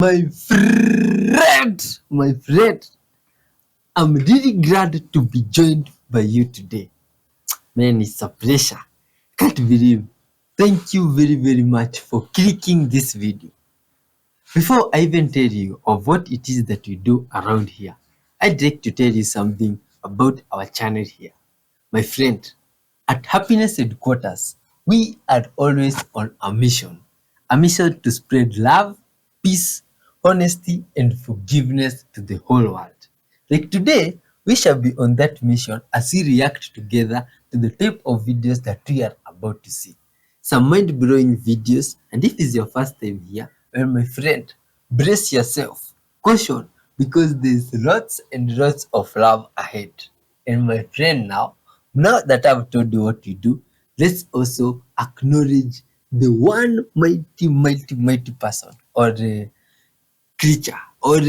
My friend, I'm really glad to be joined by you today. Man, it's a pleasure. Can't believe. Thank you very, very much for clicking this video. Before I even tell you of what it is that we do around here, I'd like to tell you something about our channel here. My friend, at Happiness Headquarters, we are always on a mission to spread love, peace, honesty, and forgiveness to the whole world. Like today, we shall be on that mission as we react together to the type of videos that we are about to see. Some mind-blowing videos, and if it's your first time here, well, my friend, brace yourself. Caution, because there's lots and lots of love ahead. And my friend, now that I've told you what you do, let's also acknowledge the one mighty person or creature or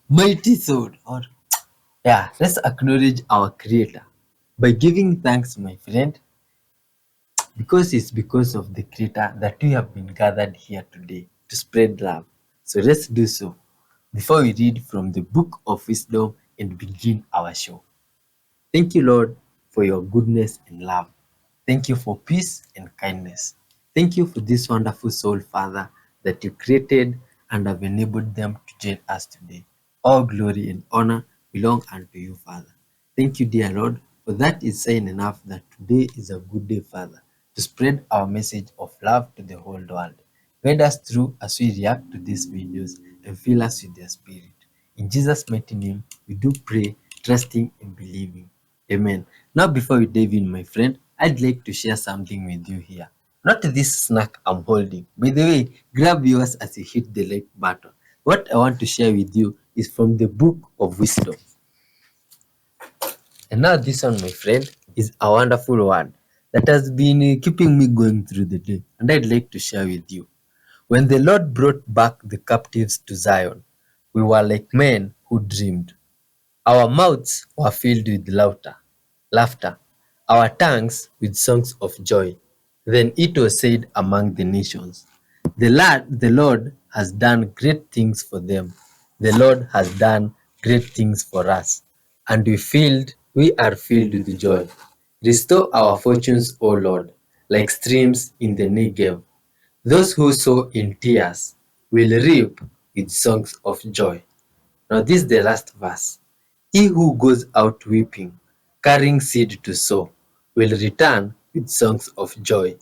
mighty soul or yeah, let's acknowledge our creator by giving thanks, my friend, because it's because of the creator that we have been gathered here today to spread love. So let's do so before we read from the book of wisdom and begin our show. Thank you, Lord, for your goodness and love. Thank you for peace and kindness. Thank you for this wonderful soul, Father, that you created and have enabled them to join us today. All glory and honor belong unto you, Father. Thank you, dear Lord, for that is saying enough that today is a good day, Father, to spread our message of love to the whole world. Guide us through as we react to these videos and fill us with your spirit. In Jesus' mighty name, we do pray, trusting and believing. Amen. Now, before we dive in, my friend, I'd like to share something with you here. Not this snack I'm holding. By the way, grab yours as you hit the like button. What I want to share with you is from the book of wisdom. And now, this one, my friend, is a wonderful word that has been keeping me going through the day, and I'd like to share with you. When the Lord brought back the captives to Zion, we were like men who dreamed. Our mouths were filled with laughter, our tongues with songs of joy. Then it was said among the nations, the Lord has done great things for them. The Lord has done great things for us, and we are filled with joy. Restore our fortunes, O Lord, like streams in the Negev. Those who sow in tears will reap with songs of joy. Now, this is the last verse. He who goes out weeping, carrying seed to sow, will return with songs of joy,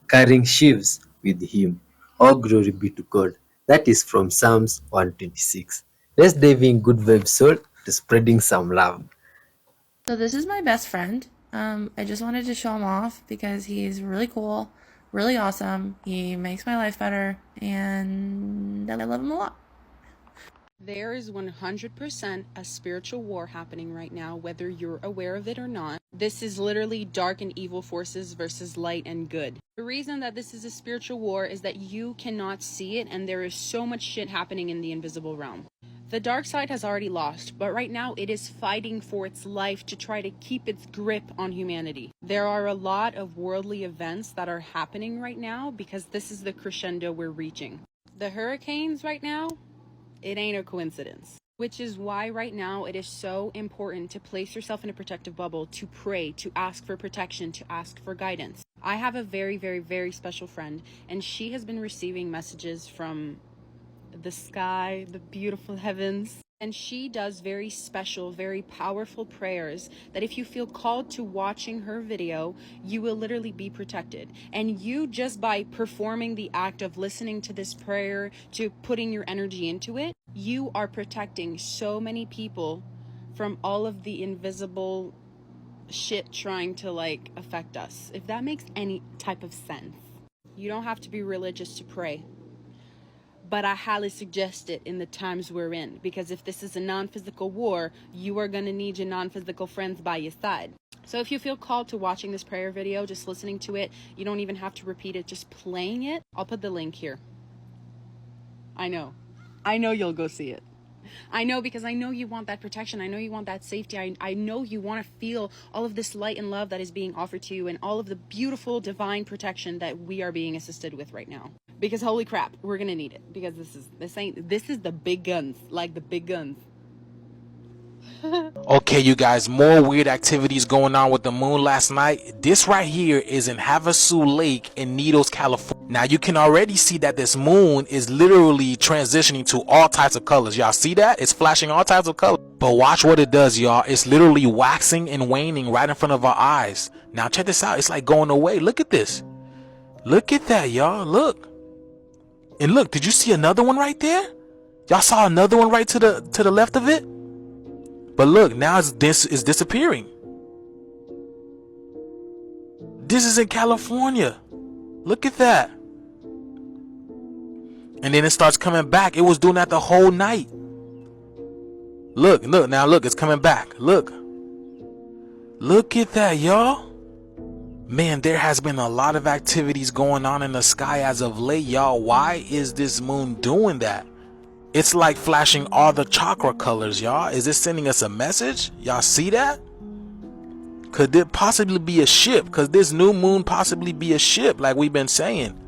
carrying sheaves with him. All glory be to God. That is from Psalms 126. Let's dive in good vibes soul to spreading some love. So this is my best friend. I just wanted to show him off because he's really cool, really awesome. He makes my life better, and I love him a lot. There is 100% a spiritual war happening right now, whether you're aware of it or not. This is literally dark and evil forces versus light and good. The reason that this is a spiritual war is that you cannot see it, and there is so much shit happening in the invisible realm. The dark side has already lost, but right now it is fighting for its life to try to keep its grip on humanity. There are a lot of worldly events that are happening right now because this is the crescendo we're reaching. The hurricanes right now, it ain't a coincidence. Which is why right now it is so important to place yourself in a protective bubble, to pray, to ask for protection, to ask for guidance. I have a very, very, very special friend, and she has been receiving messages from the sky, the beautiful heavens. And she does very special, very powerful prayers that if you feel called to watching her video, you will literally be protected. And you, just by performing the act of listening to this prayer, to putting your energy into it, you are protecting so many people from all of the invisible shit trying to affect us. If that makes any type of sense. You don't have to be religious to pray. But I highly suggest it in the times we're in, because if this is a non-physical war, you are going to need your non-physical friends by your side. So if you feel called to watching this prayer video, just listening to it, you don't even have to repeat it, just playing it, I'll put the link here. I know you'll go see it. I know, because I know you want that protection. I know you want that safety. I know you want to feel all of this light and love that is being offered to you, and all of the beautiful divine protection that we are being assisted with right now. because holy crap, we're gonna need it, because this is the big guns, like the big guns. Okay, you guys, more weird activities going on with the moon last night. This right here is in Havasu Lake in Needles, California. Now you can already see that this moon is literally transitioning to all types of colors. Y'all see that? It's flashing all types of colors. But watch what it does, y'all. It's literally waxing and waning right in front of our eyes. Now check this out. It's like going away. Look at this. Look at that, y'all. Look. And look, did you see another one right there? Y'all saw another one right to the left of it? But look, now it's disappearing. This is in California. Look at that. And then it starts coming back. It was doing that the whole night. Look, now look, it's coming back. Look. Look at that, y'all. Man, there has been a lot of activities going on in the sky as of late, y'all. Why is this moon doing that? It's like flashing all the chakra colors, y'all. Is it sending us a message? Y'all see that? Could it possibly be a ship? Could this new moon possibly be a ship like we've been saying?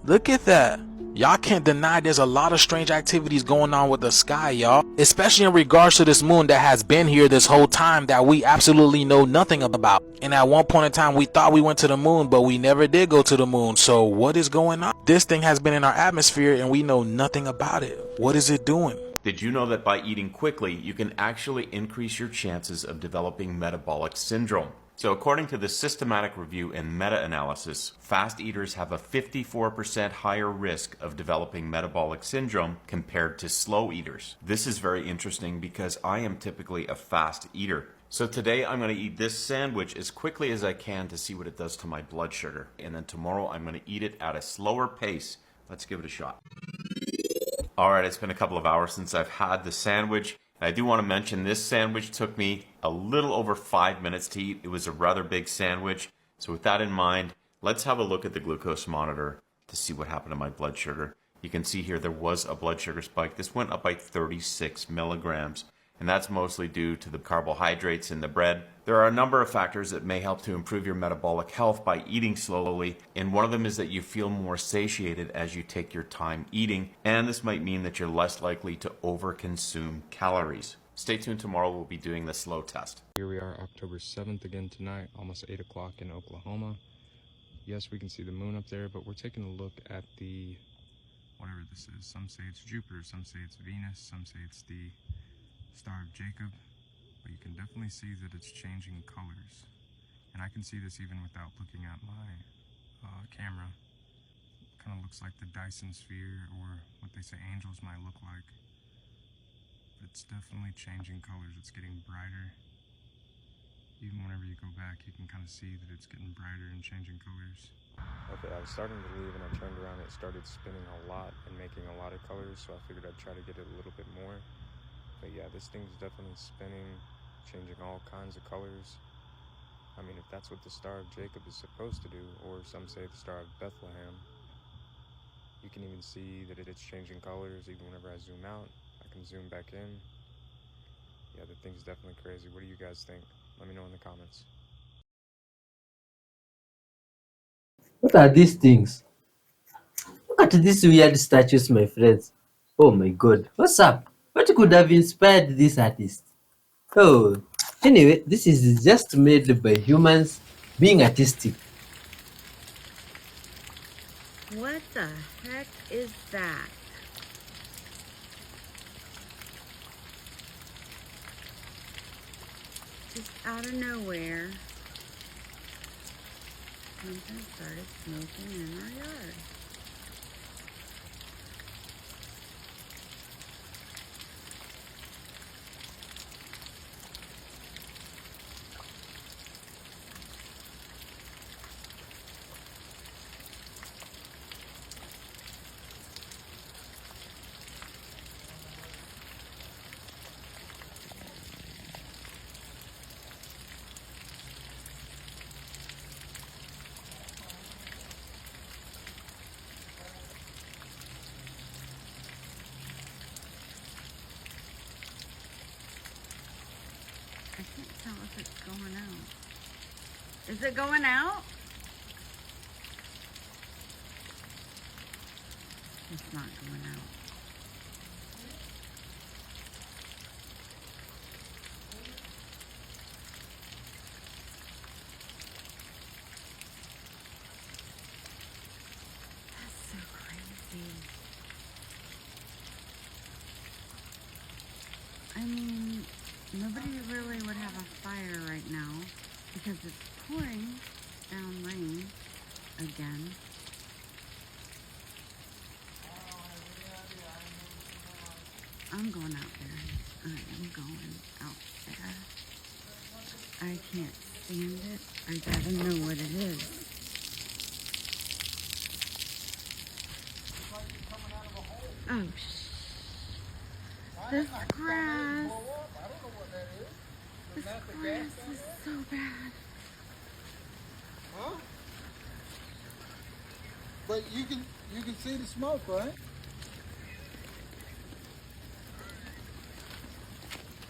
Look at that. Y'all can't deny there's a lot of strange activities going on with the sky, y'all. Especially in regards to this moon that has been here this whole time that we absolutely know nothing about. And at one point in time we thought we went to the moon, but we never did go to the moon. So what is going on? This thing has been in our atmosphere and we know nothing about it. What is it doing? Did you know that by eating quickly, you can actually increase your chances of developing metabolic syndrome? So according to the systematic review and meta-analysis, fast eaters have a 54% higher risk of developing metabolic syndrome compared to slow eaters. This is very interesting because I am typically a fast eater. So today I'm going to eat this sandwich as quickly as I can to see what it does to my blood sugar. And then tomorrow I'm going to eat it at a slower pace. Let's give it a shot. Alright, it's been a couple of hours since I've had the sandwich. I do want to mention this sandwich took me a little over 5 minutes to eat. It was a rather big sandwich. So with that in mind, let's have a look at the glucose monitor to see what happened to my blood sugar. You can see here there was a blood sugar spike. This went up by 36 milligrams. And that's mostly due to the carbohydrates in the bread. There are a number of factors that may help to improve your metabolic health by eating slowly, and one of them is that you feel more satiated as you take your time eating, and this might mean that you're less likely to overconsume calories. Stay tuned, tomorrow we'll be doing the slow test. Here we are, October 7th again tonight, almost 8 o'clock in Oklahoma. Yes, we can see the moon up there, but we're taking a look at the, whatever this is. Some say it's Jupiter, some say it's Venus, some say it's the Star of Jacob, but you can definitely see that it's changing colors. And I can see this even without looking at my camera. Kind of looks like the Dyson sphere, or what they say angels might look like. But it's definitely changing colors. It's getting brighter. Even whenever you go back, you can kind of see that it's getting brighter and changing colors. Okay, I was starting to leave and I turned around and it started spinning a lot and making a lot of colors, so I figured I'd try to get it a little bit more. But yeah, this thing's definitely spinning, changing all kinds of colors. I mean, if that's what the Star of Jacob is supposed to do, or some say the Star of Bethlehem, you can even see that it's changing colors even whenever I zoom out. I can zoom back in. Yeah, the thing's definitely crazy. What do you guys think? Let me know in the comments. What are these things? Look at these weird statues, my friends. Oh my god. What's up? What could have inspired this artist? Oh, anyway, this is just made by humans being artistic. What the heck is that? Just out of nowhere, something started smoking in our yard. I can't tell if it's going out. Is it going out? It's not going out. That's so crazy. I mean, nobody really would have a fire right now because it's pouring down rain again. I'm going out there. I am going out there. I can't stand it. I gotta know what it is. Oh, this grass. This grass is so bad. Huh? But you can see the smoke, right?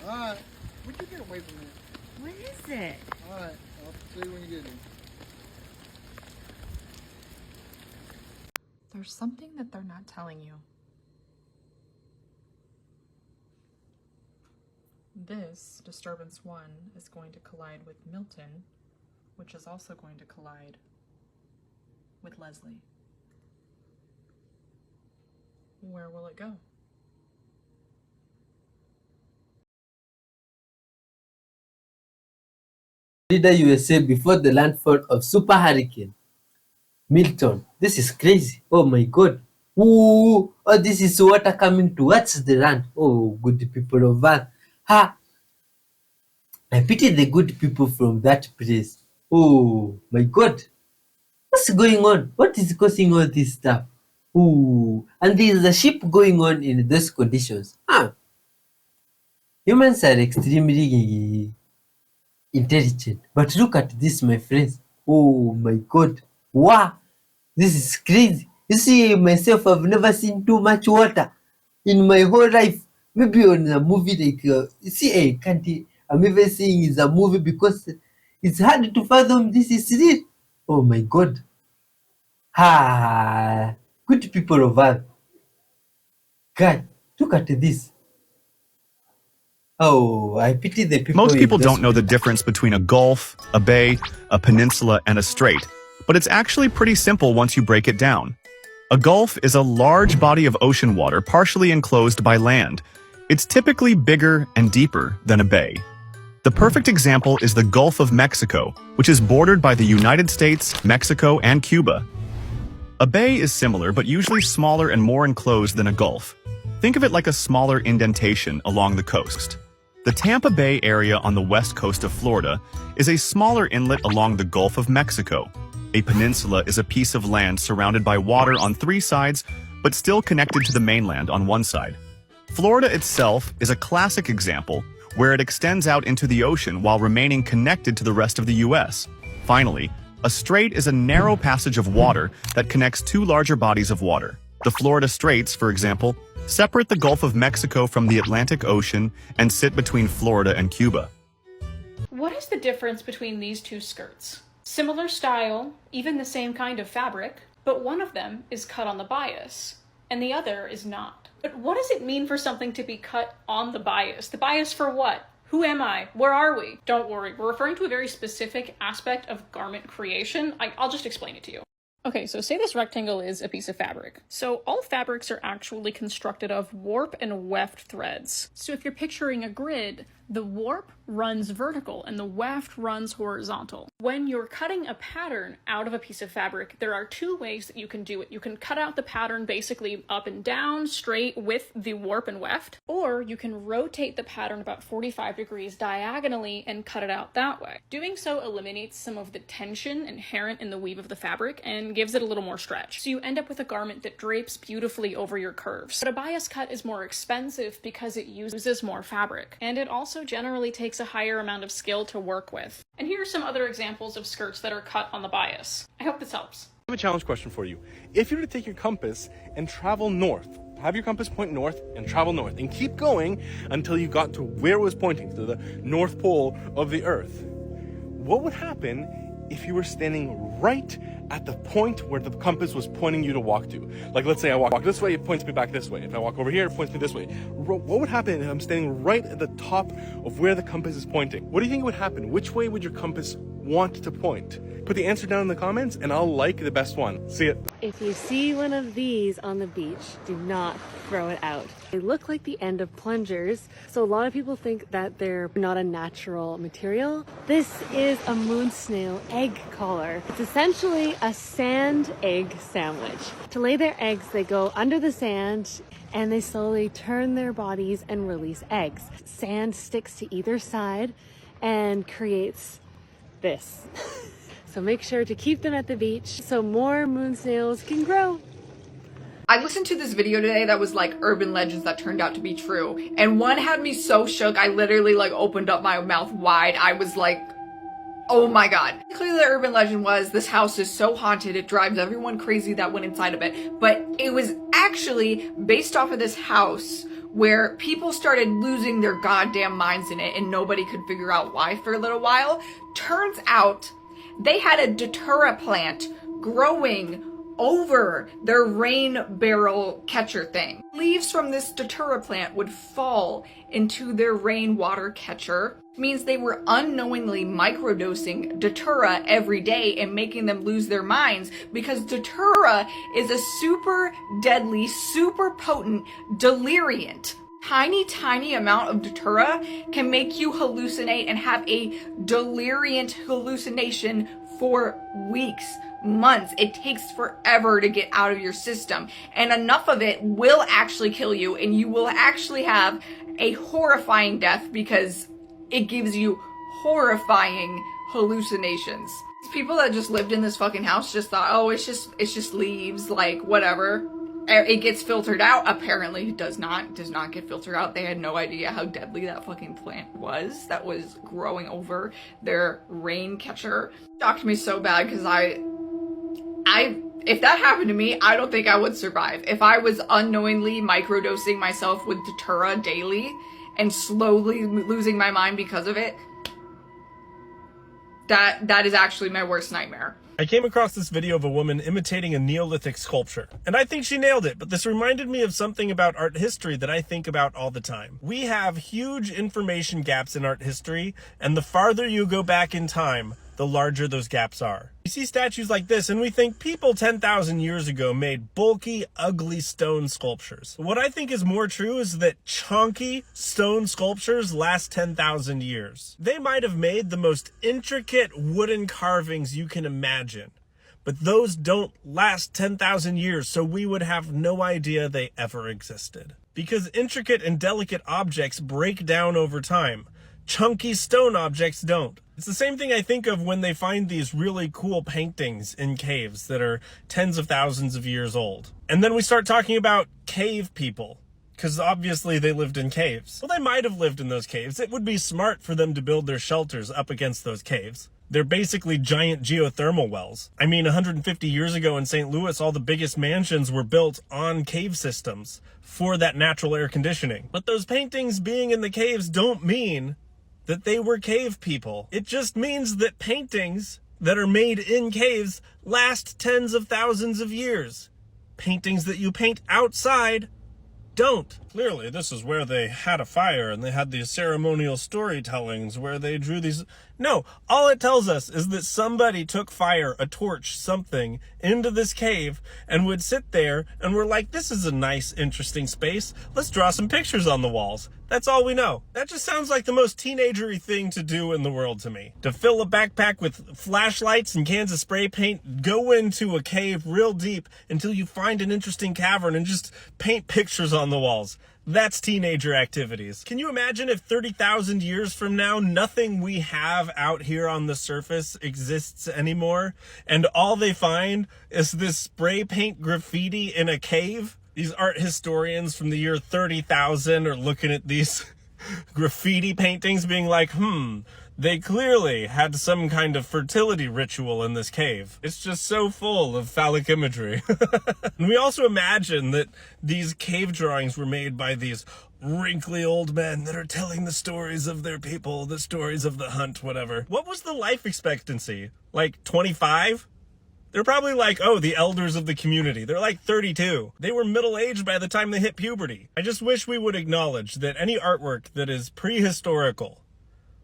Alright. Would you get away from me? What is it? Alright, I'll see you when you get here. There's something that they're not telling you. This, Disturbance 1, is going to collide with Milton, which is also going to collide with Leslie. Where will it go? Florida, USA before the landfall of Super Hurricane Milton. This is crazy. Oh my God. Ooh, oh, this is water coming towards the land. Oh, good people of Earth. Ha! I pity the good people from that place. Oh my God. What's going on? What is causing all this stuff? Ooh, and there is a ship going on in those conditions. Huh? Humans are extremely intelligent. But look at this, my friends. Oh my God. Wow. This is crazy. You see, myself, I've never seen too much water in my whole life. Maybe on a movie like, you see, I can't, I'm even saying it's a movie because it's hard to fathom this is real. Oh my God. Ah, good people of Earth. God, look at this. Oh, I pity the people. Most people in don't know the difference between a gulf, a bay, a peninsula, and a strait, but it's actually pretty simple once you break it down. A gulf is a large body of ocean water partially enclosed by land. It's typically bigger and deeper than a bay. The perfect example is the Gulf of Mexico, which is bordered by the United States, Mexico, and Cuba. A bay is similar, but usually smaller and more enclosed than a gulf. Think of it like a smaller indentation along the coast. The Tampa Bay area on the west coast of Florida is a smaller inlet along the Gulf of Mexico. A peninsula is a piece of land surrounded by water on 3 sides, but still connected to the mainland on one side. Florida itself is a classic example where it extends out into the ocean while remaining connected to the rest of the U.S. Finally, a strait is a narrow passage of water that connects 2 larger bodies of water. The Florida Straits, for example, separate the Gulf of Mexico from the Atlantic Ocean and sit between Florida and Cuba. What is the difference between these 2 skirts? Similar style, even the same kind of fabric, but one of them is cut on the bias, and the other is not. But what does it mean for something to be cut on the bias? The bias for what? Who am I? Where are we? Don't worry, we're referring to a very specific aspect of garment creation. I'll just explain it to you. Okay, so say this rectangle is a piece of fabric. So all fabrics are actually constructed of warp and weft threads. So if you're picturing a grid, the warp runs vertical and the weft runs horizontal. When you're cutting a pattern out of a piece of fabric, there are 2 ways that you can do it. You can cut out the pattern basically up and down, straight with the warp and weft, or you can rotate the pattern about 45 degrees diagonally and cut it out that way. Doing so eliminates some of the tension inherent in the weave of the fabric and gives it a little more stretch. So you end up with a garment that drapes beautifully over your curves. But a bias cut is more expensive because it uses more fabric, and it also generally takes a higher amount of skill to work with. And here are some other examples of skirts that are cut on the bias. I hope this helps. I have a challenge question for you. If you were to take your compass and travel north, have your compass point north and travel north, and keep going until you got to where it was pointing, to the North Pole of the Earth, what would happen if you were standing right at the point where the compass was pointing you to walk to. Like, let's say I walk this way, it points me back this way. If I walk over here, it points me this way. What would happen if I'm standing right at the top of where the compass is pointing? What do you think would happen? Which way would your compass want to point? Put the answer down in the comments and I'll like the best one. See it. If you see one of these on the beach, do not throw it out. They look like the end of plungers, so a lot of people think that they're not a natural material. This is a moon snail egg collar. It's essentially a sand egg sandwich. To lay their eggs, they go under the sand and they slowly turn their bodies and release eggs. Sand sticks to either side and creates this. So make sure to keep them at the beach so more moon snails can grow. I listened to this video today that was like urban legends that turned out to be true. And one had me so shook, I literally like opened up my mouth wide. I was like, oh my God. Clearly the urban legend was this house is so haunted, it drives everyone crazy that went inside of it. But it was actually based off of this house where people started losing their goddamn minds in it and nobody could figure out why for a little while. Turns out they had a datura plant growing over their rain barrel catcher thing. Leaves from this datura plant would fall into their rainwater catcher. It means they were unknowingly microdosing datura every day and making them lose their minds, because datura is a super deadly, super potent deliriant. Tiny amount of datura can make you hallucinate and have a deliriant hallucination for weeks, months. It takes forever to get out of your system, and enough of it will actually kill you, and you will actually have a horrifying death because it gives you horrifying hallucinations. People that just lived in this fucking house just thought, oh, it's just leaves, like whatever. It gets filtered out. Apparently it does not get filtered out. They had no idea how deadly that fucking plant was that was growing over their rain catcher. It shocked me so bad because if that happened to me, I don't think I would survive. If I was unknowingly microdosing myself with datura daily and slowly losing my mind because of it, that is actually my worst nightmare. I came across this video of a woman imitating a Neolithic sculpture, and I think she nailed it, but this reminded me of something about art history that I think about all the time. We have huge information gaps in art history, and the farther you go back in time, the larger those gaps are. We see statues like this and we think people 10,000 years ago made bulky, ugly stone sculptures. What I think is more true is that chunky stone sculptures last 10,000 years. They might have made the most intricate wooden carvings you can imagine, but those don't last 10,000 years, so we would have no idea they ever existed. Because intricate and delicate objects break down over time. Chunky stone objects don't. It's the same thing I think of when they find these really cool paintings in caves that are tens of thousands of years old. And then we start talking about cave people, because obviously they lived in caves. Well, they might have lived in those caves. It would be smart for them to build their shelters up against those caves. They're basically giant geothermal wells. I mean, 150 years ago in St. Louis, all the biggest mansions were built on cave systems for that natural air conditioning. But those paintings being in the caves don't mean that they were cave people. It just means that paintings that are made in caves last tens of thousands of years. Paintings that you paint outside don't. Clearly, this is where they had a fire and they had these ceremonial storytellings where they drew these. No, all it tells us is that somebody took fire, a torch, something, into this cave and would sit there and we're like, this is a nice, interesting space. Let's draw some pictures on the walls. That's all we know. That just sounds like the most teenager-y thing to do in the world to me. To fill a backpack with flashlights and cans of spray paint, go into a cave real deep until you find an interesting cavern and just paint pictures on the walls. That's teenager activities. Can you imagine if 30,000 years from now, nothing we have out here on the surface exists anymore, and all they find is this spray paint graffiti in a cave? These art historians from the year 30,000 are looking at these graffiti paintings being like, They clearly had some kind of fertility ritual in this cave. It's just so full of phallic imagery. And we also imagine that these cave drawings were made by these wrinkly old men that are telling the stories of their people, the stories of the hunt, whatever. What was the life expectancy? Like 25? They're probably like, oh, the elders of the community. They're like 32. They were middle-aged by the time they hit puberty. I just wish we would acknowledge that any artwork that is prehistorical,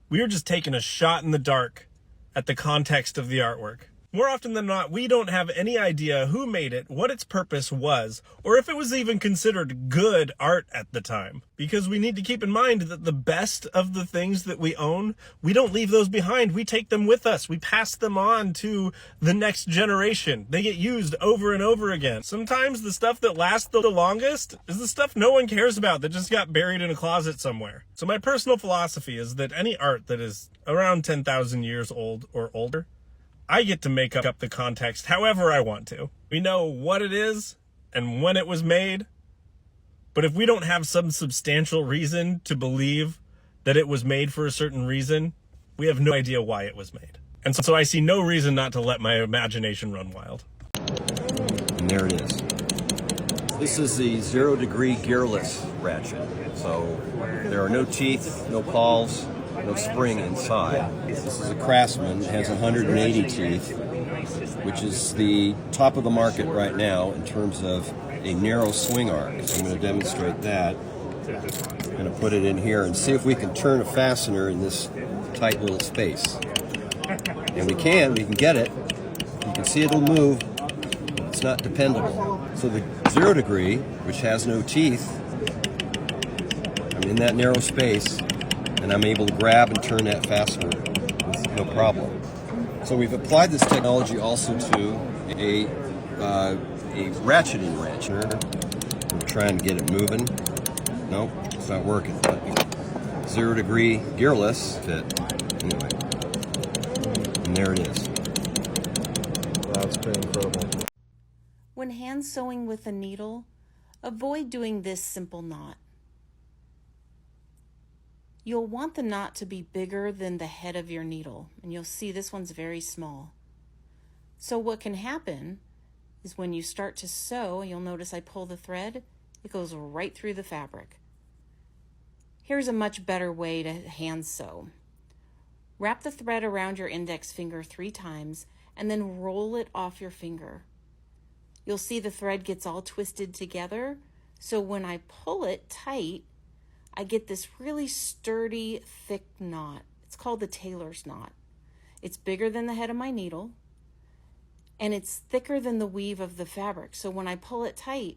we are just taking a shot in the dark at the context of the artwork. More often than not, we don't have any idea who made it, what its purpose was, or if it was even considered good art at the time. Because we need to keep in mind that the best of the things that we own, we don't leave those behind. We take them with us. We pass them on to the next generation. They get used over and over again. Sometimes the stuff that lasts the longest is the stuff no one cares about that just got buried in a closet somewhere. So my personal philosophy is that any art that is around 10,000 years old or older, I get to make up the context however I want to. We know what it is and when it was made, but if we don't have some substantial reason to believe that it was made for a certain reason, we have no idea why it was made. And so I see no reason not to let my imagination run wild. And there it is. This is the 0 degree Gearless Ratchet. So there are no teeth, no pawls, no spring inside. This is a Craftsman. It has 180 teeth, which is the top of the market right now in terms of a narrow swing arc. So I'm going to demonstrate that. I'm going to put it in here and see if we can turn a fastener in this tight little space. And we can get it. You can see it'll move, but it's not dependable. So the 0 degree, which has no teeth, I'm in that narrow space, and I'm able to grab and turn that fastener with no problem. So we've applied this technology also to a ratcheting wrench. I'm trying to get it moving. Nope, it's not working. But 0 degree gearless fit. Anyway, and there it is. Wow, that's pretty incredible. When hand sewing with a needle, avoid doing this simple knot. You'll want the knot to be bigger than the head of your needle, and you'll see this one's very small. So what can happen is when you start to sew, you'll notice I pull the thread, it goes right through the fabric. Here's a much better way to hand sew. Wrap the thread around your index finger 3 times and then roll it off your finger. You'll see the thread gets all twisted together, so when I pull it tight, I get this really sturdy, thick knot. It's called the Tailors Knot. It's bigger than the head of my needle, and it's thicker than the weave of the fabric. So when I pull it tight,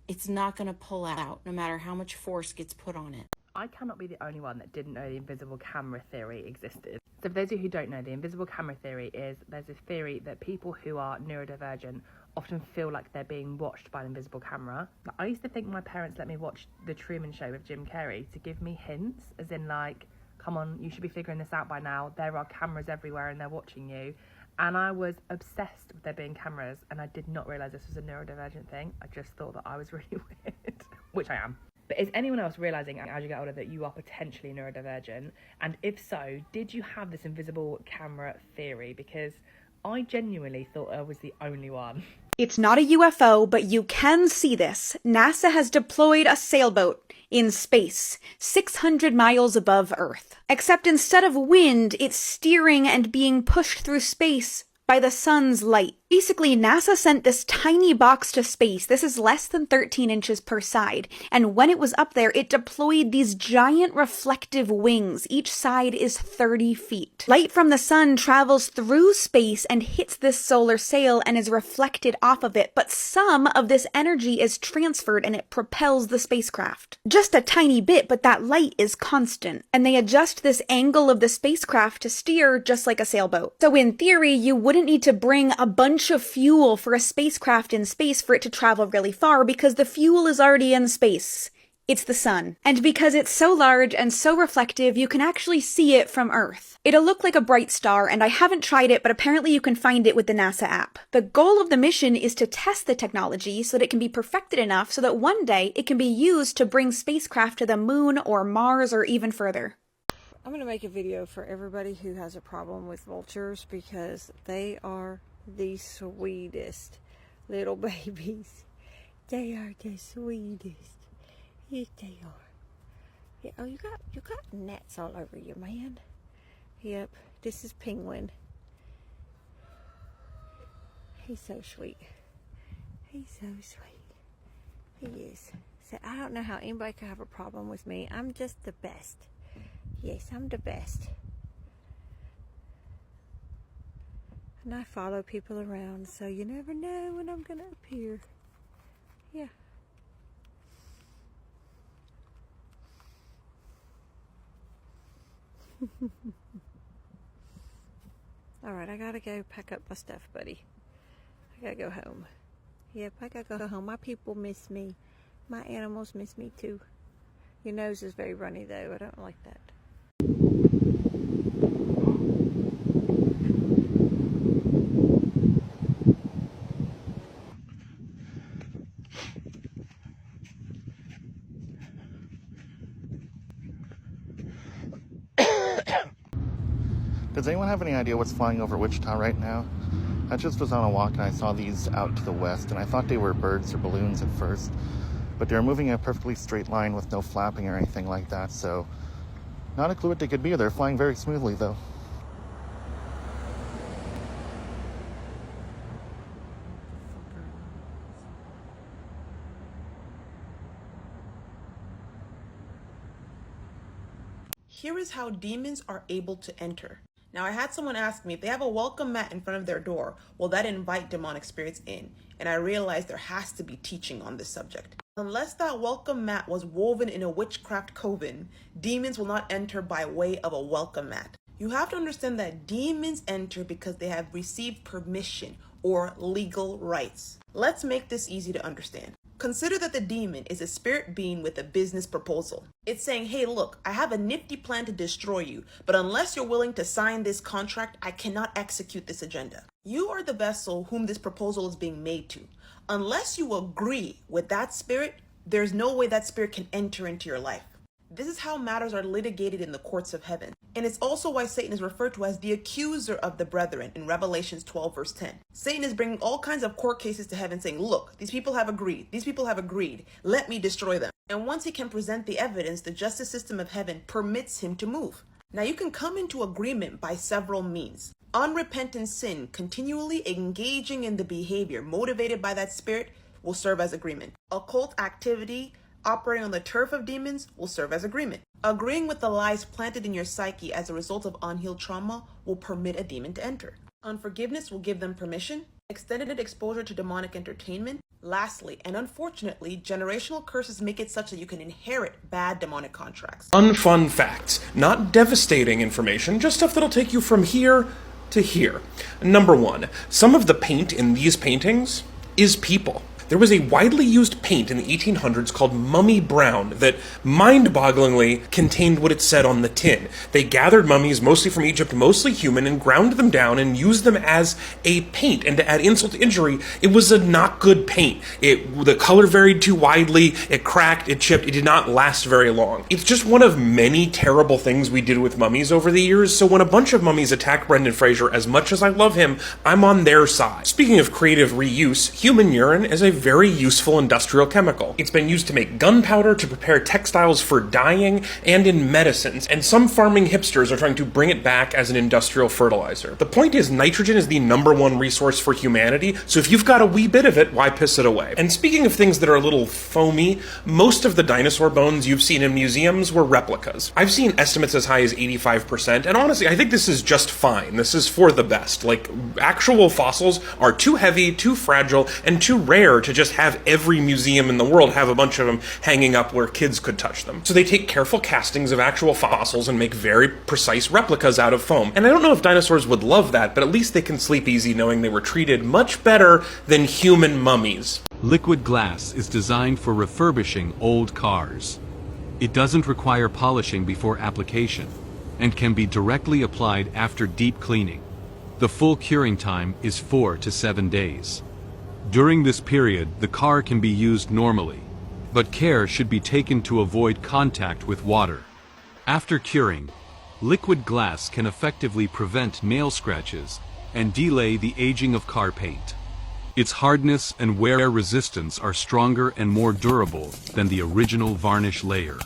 it's not going to pull out, no matter how much force gets put on it. I cannot be the only one that didn't know the invisible camera theory existed. So for those of you who don't know, the invisible camera theory is there's this theory that people who are neurodivergent often feel like they're being watched by an invisible camera. I used to think my parents let me watch The Truman Show with Jim Carrey to give me hints, as in like, come on, you should be figuring this out by now. There are cameras everywhere and they're watching you. And I was obsessed with there being cameras, and I did not realise this was a neurodivergent thing. I just thought that I was really weird, which I am. But is anyone else realising as you get older that you are potentially neurodivergent? And if so, did you have this invisible camera theory? Because I genuinely thought I was the only one. It's not a UFO, but you can see this. NASA has deployed a sailboat in space, 600 miles above Earth. Except instead of wind, it's steering and being pushed through space by the sun's light. Basically, NASA sent this tiny box to space. This is less than 13 inches per side. And when it was up there, it deployed these giant reflective wings. Each side is 30 feet. Light from the sun travels through space and hits this solar sail and is reflected off of it. But some of this energy is transferred and it propels the spacecraft. Just a tiny bit, but that light is constant. And they adjust this angle of the spacecraft to steer just like a sailboat. So in theory, you wouldn't need to bring a bunch of fuel for a spacecraft in space for it to travel really far because the fuel is already in space. It's the sun. And because it's so large and so reflective, you can actually see it from Earth. It'll look like a bright star, and I haven't tried it, but apparently you can find it with the NASA app. The goal of the mission is to test the technology so that it can be perfected enough so that one day it can be used to bring spacecraft to the moon or Mars or even further. I'm going to make a video for everybody who has a problem with vultures because they are the sweetest little babies. They are the sweetest. Yes, they are. Yeah, oh, you got gnats all over you, man. Yep, this is Penguin. He's so sweet. He's so sweet. He is. So I don't know how anybody could have a problem with me. I'm just the best. Yes, I'm the best. And I follow people around, so you never know when I'm gonna appear. Yeah. Alright, I gotta go pack up my stuff, buddy. I gotta go home. Yep, I gotta go home. My people miss me. My animals miss me too. Your nose is very runny though. I don't like that. Does anyone have any idea what's flying over Wichita right now? I just was on a walk and I saw these out to the west, and I thought they were birds or balloons at first, but they were moving in a perfectly straight line with no flapping or anything like that, so not a clue what they could be. They're flying very smoothly though. Here is how demons are able to enter. Now, I had someone ask me if they have a welcome mat in front of their door, will that invite demonic spirits in? And I realized there has to be teaching on this subject. Unless that welcome mat was woven in a witchcraft coven, demons will not enter by way of a welcome mat. You have to understand that demons enter because they have received permission or legal rights. Let's make this easy to understand. Consider that the demon is a spirit being with a business proposal. It's saying, hey, look, I have a nifty plan to destroy you, but unless you're willing to sign this contract, I cannot execute this agenda. You are the vessel whom this proposal is being made to. Unless you agree with that spirit, there's no way that spirit can enter into your life. This is how matters are litigated in the courts of heaven. And it's also why Satan is referred to as the accuser of the brethren in Revelations 12 verse 10. Satan is bringing all kinds of court cases to heaven saying, look, these people have agreed, let me destroy them. And once he can present the evidence, the justice system of heaven permits him to move. Now you can come into agreement by several means. Unrepentant sin, continually engaging in the behavior motivated by that spirit, will serve as agreement. Occult activity, operating on the turf of demons, will serve as agreement. Agreeing with the lies planted in your psyche as a result of unhealed trauma will permit a demon to enter. Unforgiveness will give them permission. Extended exposure to demonic entertainment. Lastly, and unfortunately, generational curses make it such that you can inherit bad demonic contracts. Unfun facts, not devastating information, just stuff that'll take you from here to here. Number one, some of the paint in these paintings is people. There was a widely used paint in the 1800s called mummy brown that mind-bogglingly contained what it said on the tin. They gathered mummies, mostly from Egypt, mostly human, and ground them down and used them as a paint. And to add insult to injury, it was a not good paint. The color varied too widely, it cracked, it chipped, it did not last very long. It's just one of many terrible things we did with mummies over the years, so when a bunch of mummies attack Brendan Fraser, as much as I love him, I'm on their side. Speaking of creative reuse, human urine is a very useful industrial chemical. It's been used to make gunpowder, to prepare textiles for dyeing, and in medicines, and some farming hipsters are trying to bring it back as an industrial fertilizer. The point is, nitrogen is the #1 resource for humanity, so if you've got a wee bit of it, why piss it away? And speaking of things that are a little foamy, most of the dinosaur bones you've seen in museums were replicas. I've seen estimates as high as 85%, and honestly, I think this is just fine. This is for the best. Like, actual fossils are too heavy, too fragile, and too rare to just have every museum in the world have a bunch of them hanging up where kids could touch them. So they take careful castings of actual fossils and make very precise replicas out of foam. And I don't know if dinosaurs would love that, but at least they can sleep easy knowing they were treated much better than human mummies. Liquid glass is designed for refurbishing old cars. It doesn't require polishing before application and can be directly applied after deep cleaning. The full curing time is 4 to 7 days. During this period, the car can be used normally, but care should be taken to avoid contact with water. After curing, liquid glass can effectively prevent nail scratches and delay the aging of car paint. Its hardness and wear resistance are stronger and more durable than the original varnish layer.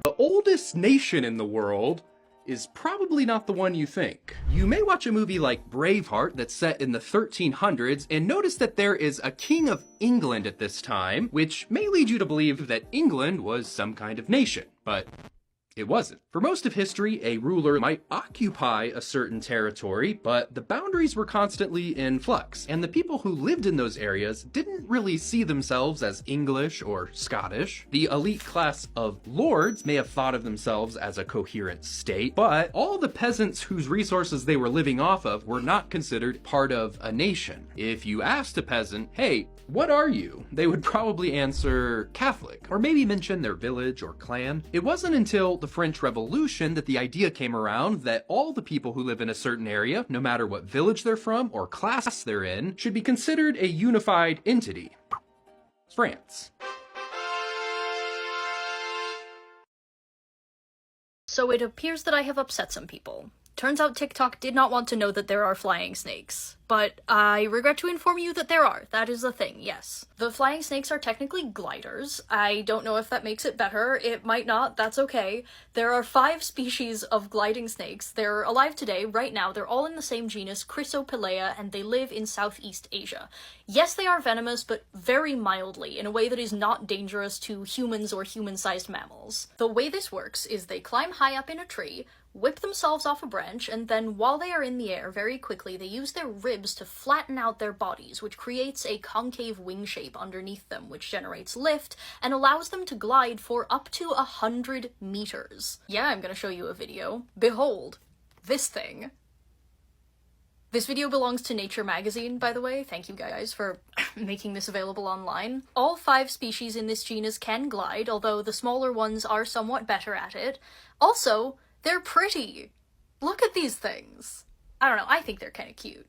The oldest nation in the world is probably not the one you think. You may watch a movie like Braveheart that's set in the 1300s and notice that there is a king of England at this time, which may lead you to believe that England was some kind of nation, but it wasn't. For most of history, a ruler might occupy a certain territory, but the boundaries were constantly in flux, and the people who lived in those areas didn't really see themselves as English or Scottish. The elite class of lords may have thought of themselves as a coherent state, but all the peasants whose resources they were living off of were not considered part of a nation. If you asked a peasant, hey, what are you? They would probably answer Catholic, or maybe mention their village or clan. It wasn't until the French Revolution that the idea came around that all the people who live in a certain area, no matter what village they're from or class they're in, should be considered a unified entity. France. So it appears that I have upset some people. Turns out TikTok did not want to know that there are flying snakes. But I regret to inform you that there are. That is a thing, yes. The flying snakes are technically gliders. I don't know if that makes it better. It might not. That's okay. There are 5 species of gliding snakes. They're alive today, right now. They're all in the same genus, Chrysopelea, and they live in Southeast Asia. Yes, they are venomous, but very mildly, in a way that is not dangerous to humans or human-sized mammals. The way this works is they climb high up in a tree, whip themselves off a branch, and then while they are in the air, very quickly, they use their ribs to flatten out their bodies, which creates a concave wing shape underneath them, which generates lift and allows them to glide for up to 100 meters. Yeah, I'm gonna show you a video. Behold, this thing. This video belongs to Nature magazine, by the way. Thank you guys for making this available online. All 5 species in this genus can glide, although the smaller ones are somewhat better at it. Also, they're pretty. Look at these things. I don't know, I think they're kind of cute.